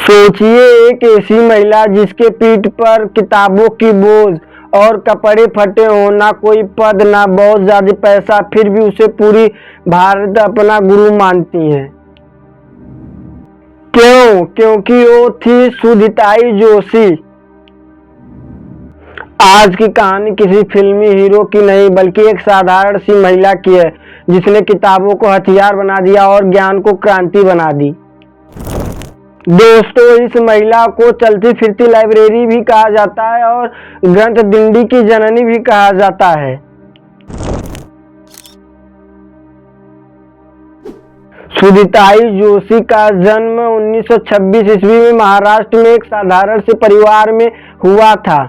सोचिए, एक ऐसी महिला जिसके पीठ पर किताबों की बोझ और कपड़े फटे हों, ना कोई पद, ना बहुत ज्यादा पैसा, फिर भी उसे पूरी भारत अपना गुरु मानती है। क्यों? क्योंकि वो थी सुधिताई जोशी। आज की कहानी किसी फिल्मी हीरो की नहीं, बल्कि एक साधारण सी महिला की है, जिसने किताबों को हथियार बना दिया और ज्ञान को क्रांति बना दी। दोस्तों, इस महिला को चलती फिरती लाइब्रेरी भी कहा जाता है और ग्रंथ दिंडी की जननी भी कहा जाता है। सुधिताई जोशी का जन्म 1926 ईस्वी में महाराष्ट्र में एक साधारण से परिवार में हुआ था।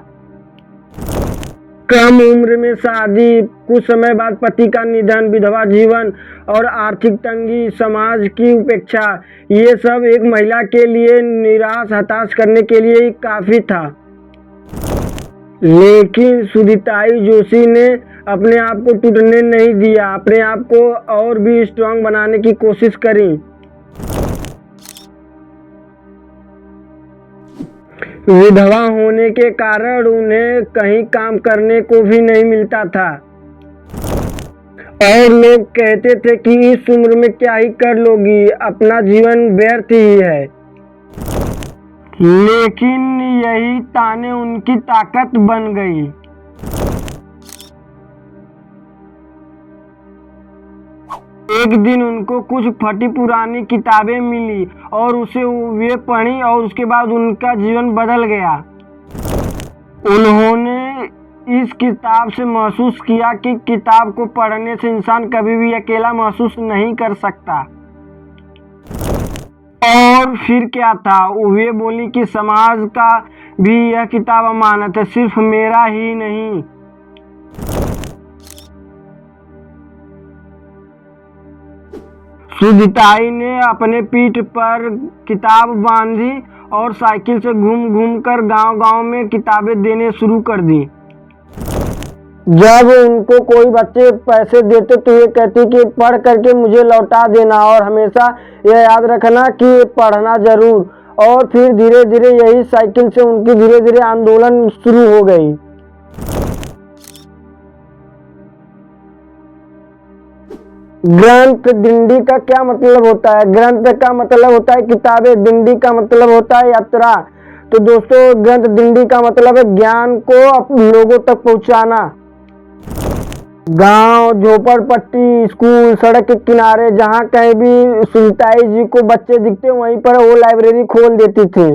कम उम्र में शादी, कुछ समय बाद पति का निधन, विधवा जीवन और आर्थिक तंगी, समाज की उपेक्षा, ये सब एक महिला के लिए निराश हताश करने के लिए ही काफी था। लेकिन सुधिताई जोशी ने अपने आप को टूटने नहीं दिया, अपने आप को और भी स्ट्रांग बनाने की कोशिश करी। विधवा होने के कारण उन्हें कहीं काम करने को भी नहीं मिलता था और लोग कहते थे कि इस उम्र में क्या ही कर लोगी, अपना जीवन व्यर्थ ही है। लेकिन यही ताने उनकी ताकत बन गई। एक दिन उनको कुछ फटी पुरानी किताबें मिली और उसे वे पढ़ी और उसके बाद उनका जीवन बदल गया। उन्होंने इस किताब से महसूस किया कि किताब को पढ़ने से इंसान कभी भी अकेला महसूस नहीं कर सकता। और फिर क्या था, वे बोली कि समाज का भी यह किताब अमानत है, सिर्फ मेरा ही नहीं। सुधिताई ने अपने पीठ पर किताब बांधी और साइकिल से घूम घूम कर गांव-गांव में किताबें देने शुरू कर दी। जब उनको कोई बच्चे पैसे देते तो ये कहती कि पढ़ करके मुझे लौटा देना और हमेशा यह याद रखना कि पढ़ना जरूर। और फिर धीरे धीरे यही साइकिल से उनकी धीरे धीरे आंदोलन शुरू हो गई। ग्रंथ दिंडी का क्या मतलब होता है? ग्रंथ का मतलब होता है किताबें, दिंडी का मतलब होता है यात्रा। तो दोस्तों, ग्रंथ दिंडी का मतलब है ज्ञान को लोगों तक पहुंचाना। गांव, झोपड़पट्टी, स्कूल, सड़क के किनारे, जहां कहीं भी सुधिताई जी को बच्चे दिखते वहीं पर वो लाइब्रेरी खोल देती थी।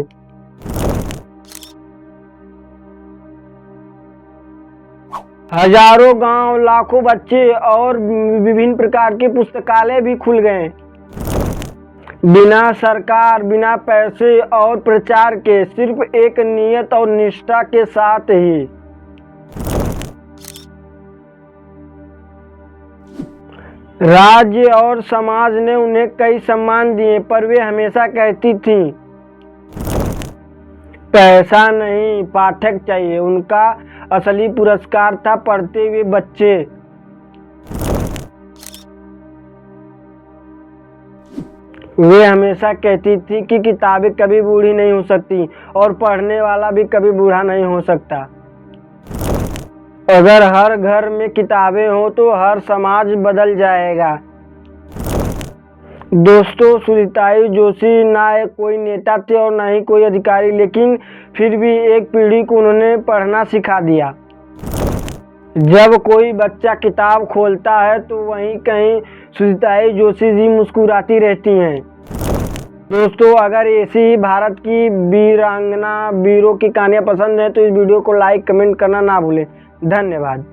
हजारों गांव, लाखों बच्चे और विभिन्न प्रकार के पुस्तकालय भी खुल गए। बिना सरकार, बिना पैसे और प्रचार के, सिर्फ एक नियत और निष्ठा के साथ ही। राज्य और समाज ने उन्हें कई सम्मान दिए, पर वे हमेशा कहती थीं, पैसा नहीं, पाठक चाहिए। उनका असली पुरस्कार था पढ़ते हुए बच्चे। वे हमेशा कहती थी कि किताबें कभी बूढ़ी नहीं हो सकती और पढ़ने वाला भी कभी बूढ़ा नहीं हो सकता। अगर हर घर में किताबें हो तो हर समाज बदल जाएगा। दोस्तों, सुधिताई जोशी ना कोई नेता थे और ना ही कोई अधिकारी, लेकिन फिर भी एक पीढ़ी को उन्होंने पढ़ना सिखा दिया। जब कोई बच्चा किताब खोलता है तो वहीं कहीं सुधिताई जोशी जी मुस्कुराती रहती हैं। दोस्तों, अगर ऐसी ही भारत की वीरांगना, वीरों की कहानियाँ पसंद है तो इस वीडियो को लाइक, कमेंट करना ना भूलें। धन्यवाद।